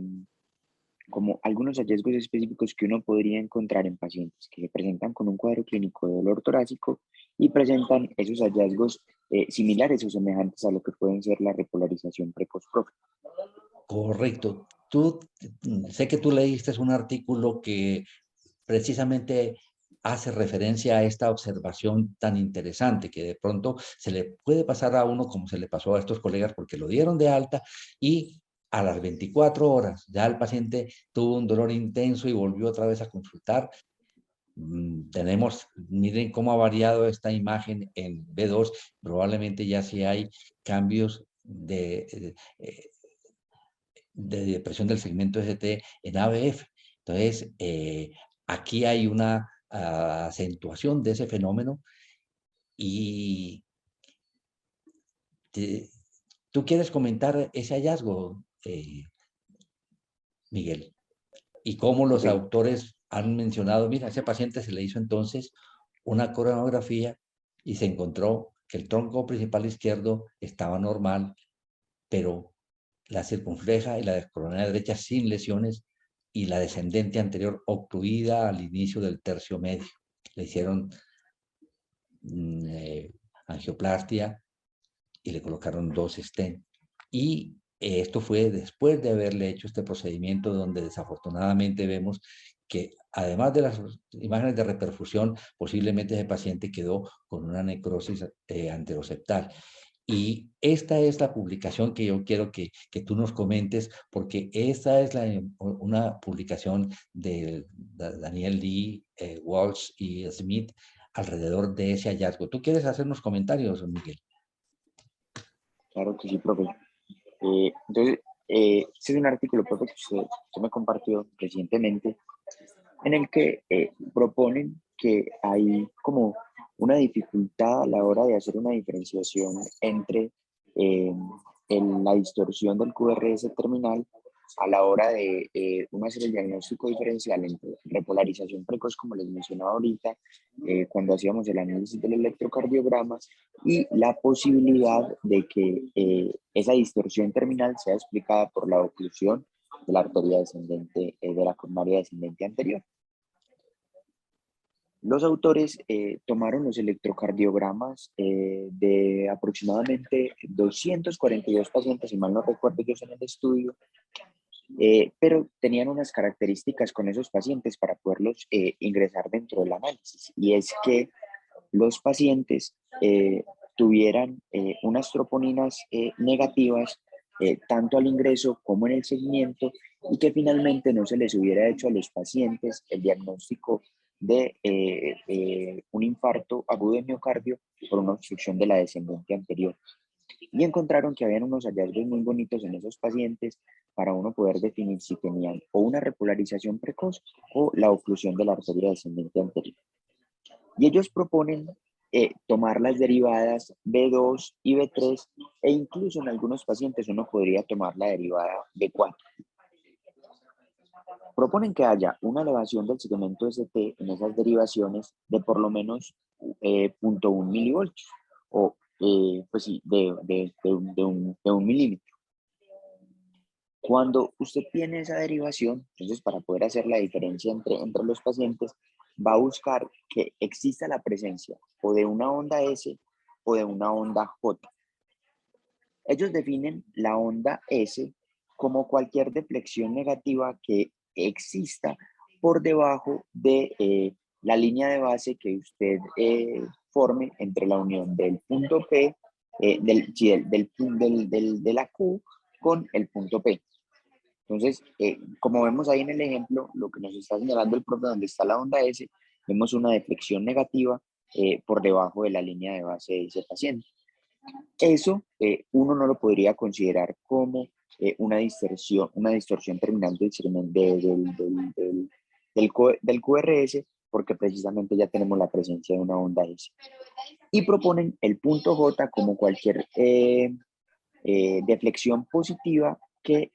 como algunos hallazgos específicos que uno podría encontrar en pacientes que se presentan con un cuadro clínico de dolor torácico y presentan esos hallazgos similares o semejantes a lo que pueden ser la repolarización precoz, profe.
Correcto. Sé que tú leíste un artículo que precisamente hace referencia a esta observación tan interesante que de pronto se le puede pasar a uno como se le pasó a estos colegas porque lo dieron de alta y a las 24 horas ya el paciente tuvo un dolor intenso y volvió otra vez a consultar. Miren cómo ha variado esta imagen en B2, probablemente ya sí hay cambios de depresión del segmento ST en ABF. Entonces, aquí hay una acentuación de ese fenómeno y te, tú quieres comentar ese hallazgo, Miguel, y cómo los
Profe,
autores han mencionado, mira, a ese paciente se le hizo entonces una coronografía y se encontró que el tronco principal izquierdo estaba normal, pero la circunfleja y la coronaria derecha sin lesiones y la descendente anterior ocluida al inicio del tercio medio. Le hicieron angioplastia y le colocaron 2 stents. Y esto fue después de haberle hecho este procedimiento donde desafortunadamente vemos que además de las imágenes de reperfusión, posiblemente ese paciente quedó con una necrosis anteroseptal. Y esta es la publicación que yo quiero que tú nos comentes, porque esta es una publicación de Daniel Lee, Walsh y Smith alrededor de ese hallazgo. ¿Tú quieres hacernos comentarios, Miguel?
claro que sí, profe. Entonces, este es un artículo, profe, que usted me compartió recientemente, en el que proponen que hay como una dificultad a la hora de hacer una diferenciación entre eh, la distorsión del QRS terminal a la hora de uno hacer el diagnóstico diferencial entre repolarización precoz, como les mencionaba ahorita, cuando hacíamos el análisis del electrocardiograma, y la posibilidad de que esa distorsión terminal sea explicada por la oclusión de la arteria descendente, de la coronaria descendente anterior. Los autores tomaron los electrocardiogramas de aproximadamente 242 pacientes, si mal no recuerdo ellos en el estudio, pero tenían unas características con esos pacientes para poderlos ingresar dentro del análisis, y es que los pacientes tuvieran unas troponinas negativas tanto al ingreso como en el seguimiento, y que finalmente no se les hubiera hecho a los pacientes el diagnóstico de un infarto agudo de miocardio por una obstrucción de la descendente anterior. Y encontraron que habían unos hallazgos muy bonitos en esos pacientes para uno poder definir si tenían o una repolarización precoz o la oclusión de la arteria descendente anterior. Y ellos proponen tomar las derivadas B2 y B3, e incluso en algunos pacientes uno podría tomar la derivada B4. Proponen que haya una elevación del segmento ST en esas derivaciones de por lo menos 0.1 milivoltios, o pues sí, de un milímetro. Cuando usted tiene esa derivación, entonces para poder hacer la diferencia entre los pacientes, va a buscar que exista la presencia o de una onda S o de una onda J. Ellos definen la onda S como cualquier deflexión negativa que exista por debajo de la línea de base que usted forme entre la unión del punto P, de la Q con el punto P. Entonces, como vemos ahí en el ejemplo, lo que nos está señalando el profe, donde está la onda S, vemos una deflexión negativa por debajo de la línea de base de ese paciente. Eso uno no lo podría considerar como una distorsión terminal del QRS, porque precisamente ya tenemos la presencia de una onda S. Y proponen el punto J como cualquier deflexión positiva que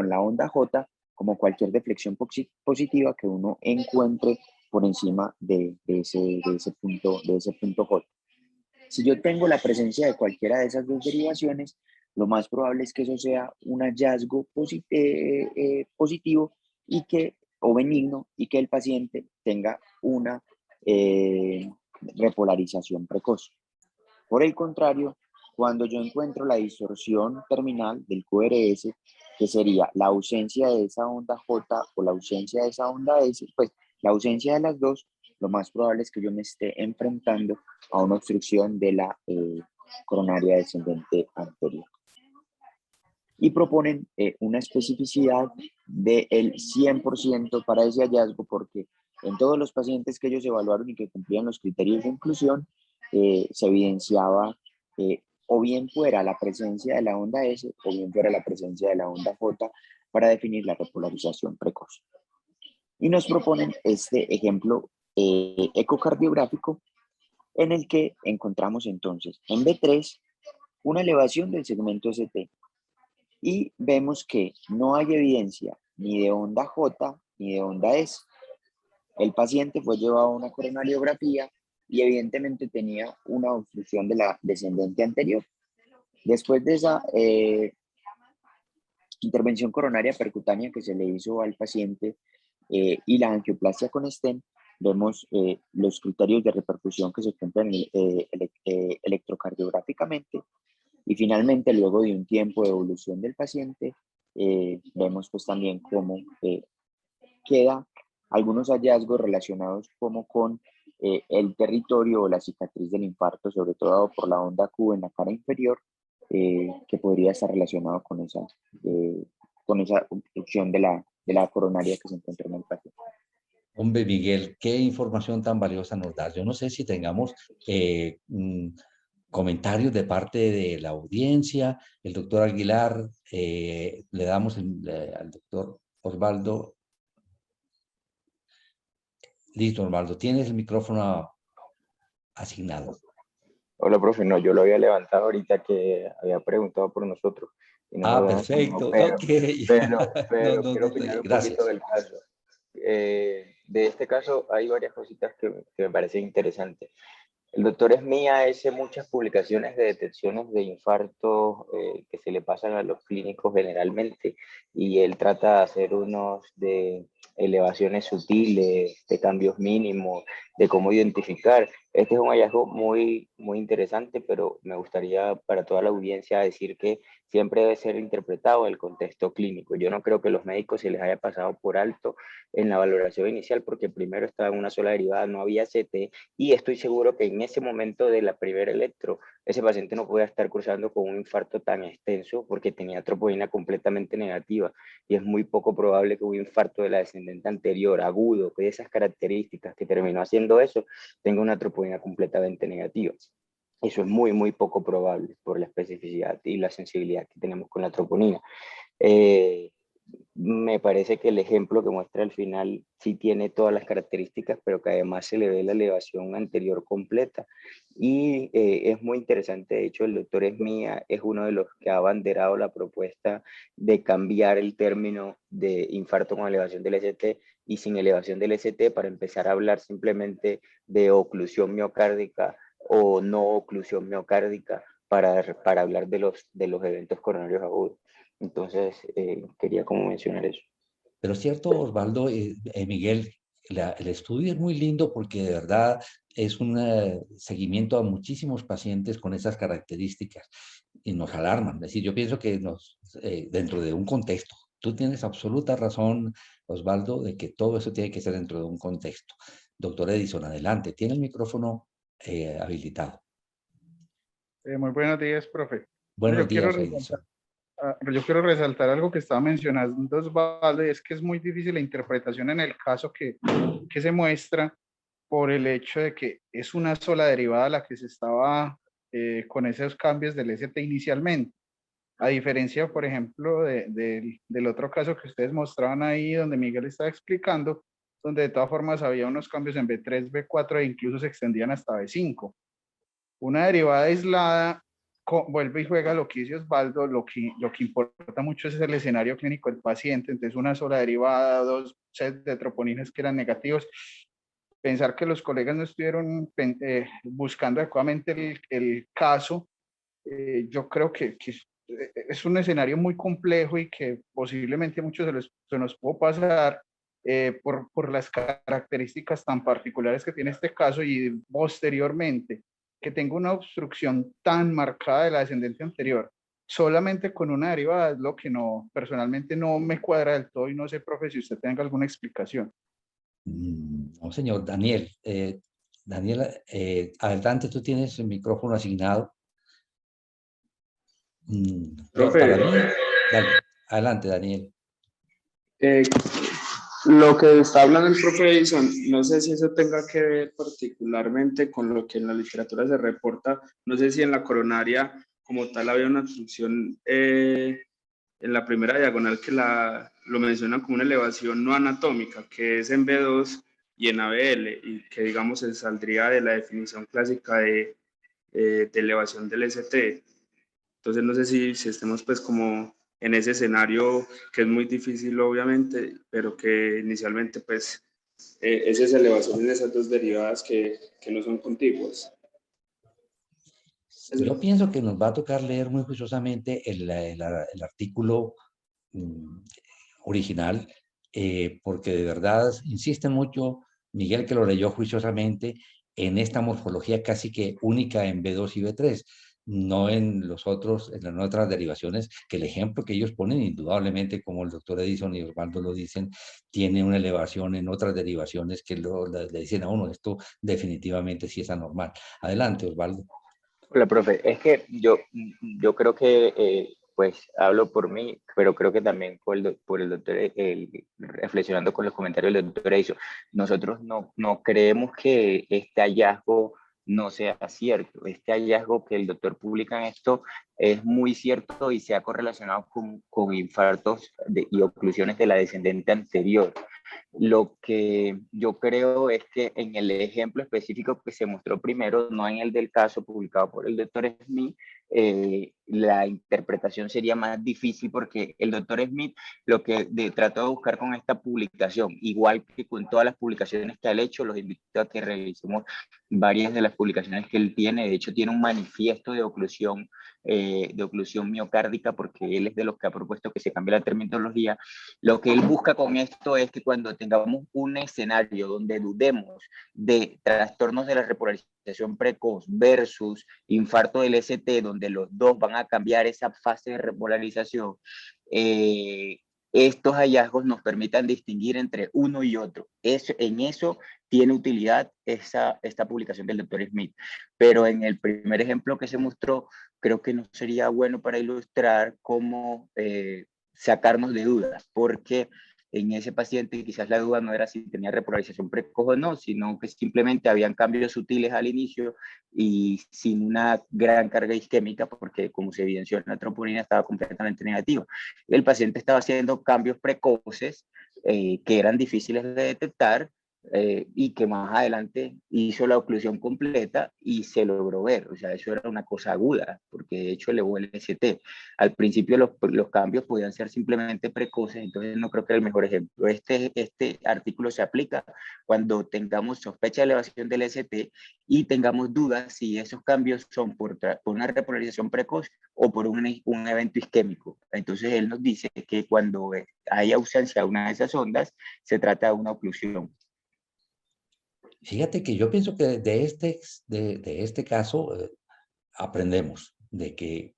la onda J como cualquier deflexión positiva que uno encuentre por encima de ese punto J. Si yo tengo la presencia de cualquiera de esas dos derivaciones, lo más probable es que eso sea un hallazgo positivo o benigno, y que el paciente tenga una repolarización precoz. Por el contrario, cuando yo encuentro la distorsión terminal del QRS, que sería la ausencia de esa onda J o la ausencia de esa onda S, pues la ausencia de las dos, lo más probable es que yo me esté enfrentando a una obstrucción de la coronaria descendente anterior. Y proponen una especificidad del 100% para ese hallazgo, porque en todos los pacientes que ellos evaluaron y que cumplían los criterios de inclusión, se evidenciaba o bien fuera la presencia de la onda S o bien fuera la presencia de la onda J para definir la repolarización precoz. Y nos proponen este ejemplo ecocardiográfico, en el que encontramos entonces en B3 una elevación del segmento ST, y vemos que no hay evidencia ni de onda J ni de onda S. El paciente fue llevado a una coronariografía y evidentemente tenía una obstrucción de la descendente anterior. Después de esa intervención coronaria percutánea que se le hizo al paciente y la angioplastia con stent, vemos los criterios de repercusión que se cumplen electrocardiográficamente, y finalmente, luego de un tiempo de evolución del paciente, vemos pues también cómo queda algunos hallazgos relacionados como con el territorio o la cicatriz del infarto, sobre todo por la onda Q en la cara inferior, que podría estar relacionado con esa obstrucción de la coronaria que se encuentra en el paciente.
Hombre, Miguel, qué información tan valiosa nos das. Yo no sé si tengamos comentarios de parte de la audiencia. El doctor Aguilar, le damos al doctor Osvaldo. Listo, Osvaldo, tienes el micrófono asignado.
Hola, profe. No, yo lo había levantado ahorita que había preguntado por nosotros. Y no lo había
Perfecto.
pero,
Ok.
pero
No,
quiero opinar un
gracias.
poquito del caso. De este caso hay varias cositas que me parecen interesantes. El doctor Esmía hace muchas publicaciones de detecciones de infartos que se le pasan a los clínicos generalmente, y él trata de hacer unos de elevaciones sutiles, de cambios mínimos, de cómo identificar. Este es un hallazgo muy, muy interesante, pero me gustaría para toda la audiencia decir que siempre debe ser interpretado en el contexto clínico. Yo no creo que los médicos se les haya pasado por alto en la valoración inicial, porque primero estaba en una sola derivada, no había CT, y estoy seguro que en ese momento de la primera electro, ese paciente no podía estar cruzando con un infarto tan extenso porque tenía troponina completamente negativa, y es muy poco probable que un infarto de la descendente anterior, agudo, de esas características que terminó haciendo eso, tenga una troponina completamente negativa. Eso es muy, muy poco probable por la especificidad y la sensibilidad que tenemos con la troponina. me parece que el ejemplo que muestra al final sí tiene todas las características, pero que además se le ve la elevación anterior completa. Y es muy interesante, de hecho, el doctor Esmía es uno de los que ha abanderado la propuesta de cambiar el término de infarto con elevación del ST y sin elevación del ST para empezar a hablar simplemente de oclusión miocárdica o no oclusión miocárdica para hablar de los eventos coronarios agudos. Entonces, quería como mencionar eso.
Pero es cierto, Osvaldo, Miguel, el estudio es muy lindo porque de verdad es un seguimiento a muchísimos pacientes con esas características y nos alarman. Es decir, yo pienso que dentro de un contexto, tú tienes absoluta razón, Osvaldo, de que todo eso tiene que ser dentro de un contexto. Doctor Edison, adelante, tiene el micrófono habilitado.
Muy buenos días, profe.
Buenos días, Edison.
Yo quiero resaltar algo que estaba mencionando Osvaldo, y es que es muy difícil la interpretación en el caso que se muestra por el hecho de que es una sola derivada la que se estaba con esos cambios del ST inicialmente. A diferencia, por ejemplo, del otro caso que ustedes mostraban ahí, donde Miguel estaba explicando, donde de todas formas había unos cambios en B3, B4 e incluso se extendían hasta B5. Una derivada aislada vuelve y juega lo que dice Osvaldo, lo que importa mucho es el escenario clínico del paciente, entonces una sola derivada, dos sets de troponinas que eran negativos. Pensar que los colegas no estuvieron buscando adecuadamente el caso, yo creo que es un escenario muy complejo y que posiblemente a muchos se nos puede pasar por las características tan particulares que tiene este caso y posteriormente que tenga una obstrucción tan marcada de la descendencia anterior, solamente con una derivada es lo que personalmente no me cuadra del todo y no sé, profe, si usted tenga alguna explicación.
No, señor. Daniel, adelante, tú tienes el micrófono asignado.
Profe,
Para mí, adelante, Daniel.
Lo que está hablando el profe Edison, no sé si eso tenga que ver particularmente con lo que en la literatura se reporta, no sé si en la coronaria como tal había una obstrucción en la primera diagonal que lo mencionan como una elevación no anatómica, que es en B2 y en ABL, y que digamos se saldría de la definición clásica de elevación del ST. Entonces no sé si estemos pues como en ese escenario que es muy difícil obviamente, pero que inicialmente pues es esa elevación en esas dos derivadas que no son contiguas.
Yo pienso que nos va a tocar leer muy juiciosamente el artículo original, porque de verdad insisten mucho, Miguel que lo leyó juiciosamente, en esta morfología casi que única en B2 y B3, no en las otras derivaciones, que el ejemplo que ellos ponen, indudablemente, como el doctor Edison y Osvaldo lo dicen, tiene una elevación en otras derivaciones que le dicen a uno, esto definitivamente sí es anormal. Adelante, Osvaldo.
Hola, profe. Es que yo creo que, pues hablo por mí, pero creo que también por el doctor, reflexionando con los comentarios del doctor Eiso, nosotros no creemos que este hallazgo no sea cierto. Este hallazgo que el doctor publica en esto es muy cierto y se ha correlacionado con infartos y oclusiones de la descendente anterior. Lo que yo creo es que en el ejemplo específico que se mostró primero, no en el del caso publicado por el doctor Smith, la interpretación sería más difícil porque el doctor Smith lo que trató de buscar con esta publicación, igual que con todas las publicaciones que ha hecho, los invito a que revisemos varias de las publicaciones que él tiene. De hecho, tiene un manifiesto de oclusión miocárdica, porque él es de los que ha propuesto que se cambie la terminología. Lo que él busca con esto es que cuando tengamos un escenario donde dudemos de trastornos de la repolarización precoz versus infarto del ST, donde los dos van a cambiar esa fase de repolarización, estos hallazgos nos permitan distinguir entre uno y otro. En eso tiene utilidad esta publicación del doctor Smith. Pero en el primer ejemplo que se mostró, creo que no sería bueno para ilustrar cómo sacarnos de dudas, porque en ese paciente quizás la duda no era si tenía repolarización precoz o no, sino que simplemente habían cambios sutiles al inicio y sin una gran carga isquémica, porque como se evidenció en la troponina estaba completamente negativa. El paciente estaba haciendo cambios precoces que eran difíciles de detectar, y que más adelante hizo la oclusión completa y se logró ver. O sea, eso era una cosa aguda, porque de hecho elevó el ST. Al principio los cambios podían ser simplemente precoces, entonces no creo que era el mejor ejemplo. Este artículo se aplica cuando tengamos sospecha de elevación del ST y tengamos dudas si esos cambios son por una repolarización precoz o por un evento isquémico. Entonces él nos dice que cuando hay ausencia de una de esas ondas, se trata de una oclusión.
Fíjate que yo pienso que de este caso aprendemos de que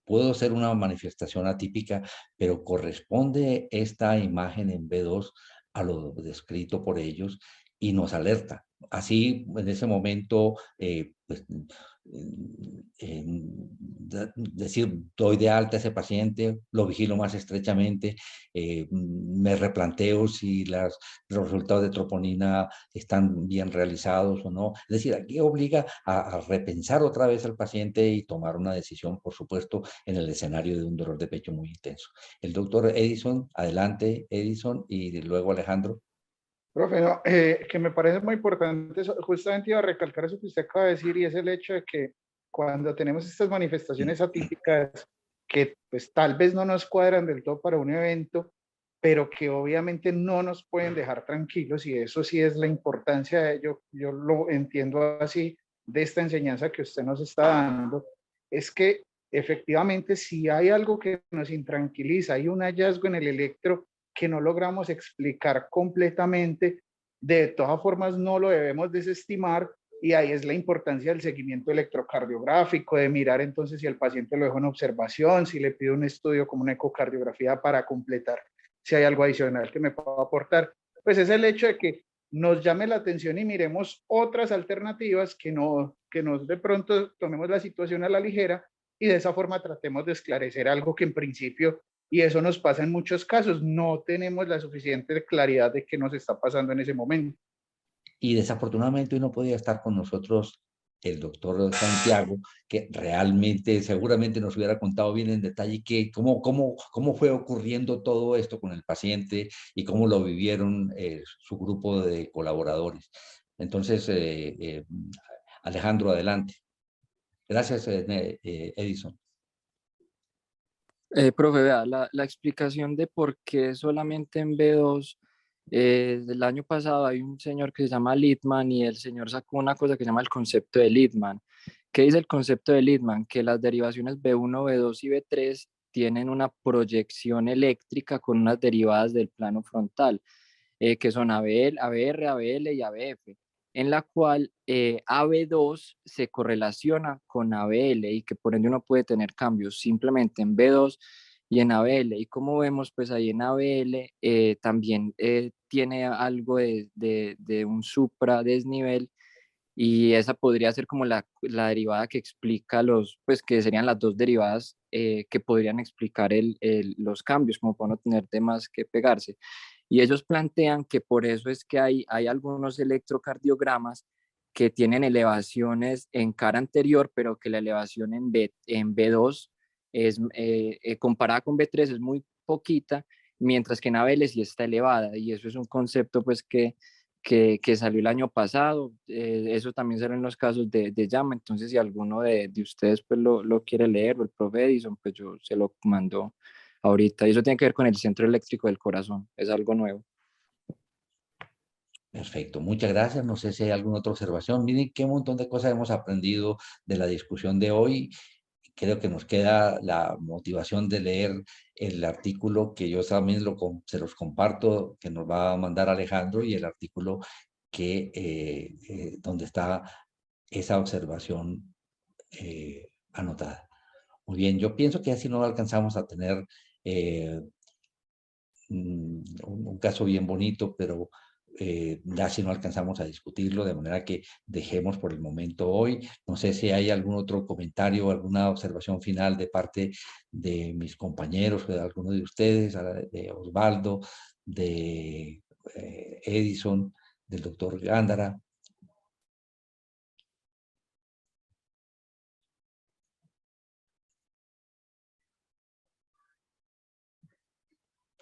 puedo ser una manifestación atípica, pero corresponde esta imagen en B2 a lo descrito por ellos y nos alerta. Así, en ese momento, decir, doy de alta a ese paciente, lo vigilo más estrechamente, me replanteo si los resultados de troponina están bien realizados o no. Es decir, aquí obliga a repensar otra vez al paciente y tomar una decisión, por supuesto, en el escenario de un dolor de pecho muy intenso. El doctor Edison, adelante, Edison, y luego Alejandro.
Profe, no, que me parece muy importante, justamente iba a recalcar eso que usted acaba de decir, y es el hecho de que cuando tenemos estas manifestaciones atípicas que pues tal vez no nos cuadran del todo para un evento, pero que obviamente no nos pueden dejar tranquilos, y eso sí es la importancia de ello, yo lo entiendo así, de esta enseñanza que usted nos está dando, es que efectivamente si hay algo que nos intranquiliza, hay un hallazgo en el electro que no logramos explicar completamente, de todas formas no lo debemos desestimar, y ahí es la importancia del seguimiento electrocardiográfico, de mirar entonces si el paciente lo dejó en observación, si le pido un estudio como una ecocardiografía para completar si hay algo adicional que me pueda aportar. Pues es el hecho de que nos llame la atención y miremos otras alternativas, que nos de pronto tomemos la situación a la ligera y de esa forma tratemos de esclarecer algo que en principio, y eso nos pasa en muchos casos, no tenemos la suficiente claridad de qué nos está pasando en ese momento.
Y desafortunadamente hoy no podía estar con nosotros el doctor Santiago, que realmente seguramente nos hubiera contado bien en detalle cómo fue ocurriendo todo esto con el paciente y cómo lo vivieron su grupo de colaboradores. Entonces, Alejandro, adelante. Gracias, Edison.
Profe, vea, la explicación de por qué solamente en B2, del año pasado hay un señor que se llama Littman, y el señor sacó una cosa que se llama el concepto de Littman. ¿Qué dice el concepto de Littman? Que las derivaciones B1, B2 y B3 tienen una proyección eléctrica con unas derivadas del plano frontal, que son ABL, ABR, ABL y ABF, en la cual AB2 se correlaciona con ABL, y que por ende uno puede tener cambios simplemente en B2 y en ABL. Y como vemos, pues ahí en ABL también tiene algo de un supradesnivel, y esa podría ser como la derivada que explica pues que serían las dos derivadas que podrían explicar los cambios, como para no tener temas que pegarse. Y ellos plantean que por eso es que hay algunos electrocardiogramas que tienen elevaciones en cara anterior, pero que la elevación en B2 es, comparada con B3 es muy poquita, mientras que en ABL sí está elevada. Y eso es un concepto pues que salió el año pasado. Eso también salió en los casos de llama. Entonces, si alguno de ustedes pues lo quiere leer, o el profe Edison, pues yo se lo mando ahorita. Y eso tiene que ver con el centro eléctrico del corazón. Es algo nuevo.
Perfecto, muchas gracias. No sé si hay alguna otra observación. Miren qué montón de cosas hemos aprendido de la discusión de hoy. Creo que nos queda la motivación de leer el artículo que yo también se los comparto, que nos va a mandar Alejandro, y el artículo donde está esa observación anotada. Muy bien, yo pienso que así no alcanzamos a tener un caso bien bonito, pero ya si no alcanzamos a discutirlo, de manera que dejemos por el momento hoy. No sé si hay algún otro comentario, alguna observación final de parte de mis compañeros, de alguno de ustedes, de Osvaldo, de Edison, del doctor Gándara.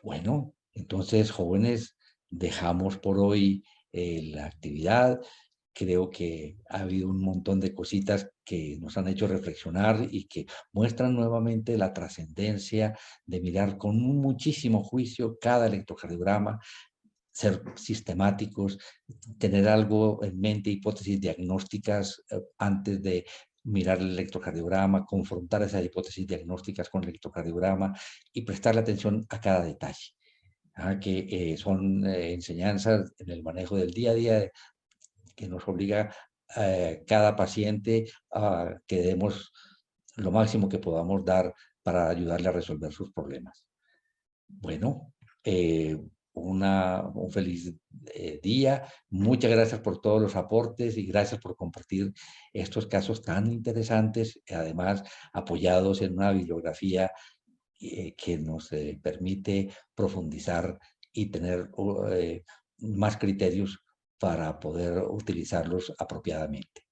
Bueno, entonces, jóvenes, dejamos por hoy la actividad. Creo que ha habido un montón de cositas que nos han hecho reflexionar y que muestran nuevamente la trascendencia de mirar con muchísimo juicio cada electrocardiograma, ser sistemáticos, tener algo en mente, hipótesis diagnósticas antes de mirar el electrocardiograma, confrontar esas hipótesis diagnósticas con el electrocardiograma y prestarle atención a cada detalle. Que son enseñanzas en el manejo del día a día que nos obliga cada paciente a que demos lo máximo que podamos dar para ayudarle a resolver sus problemas. Bueno, un feliz día. Muchas gracias por todos los aportes y gracias por compartir estos casos tan interesantes, además apoyados en una bibliografía que nos permite profundizar y tener más criterios para poder utilizarlos apropiadamente.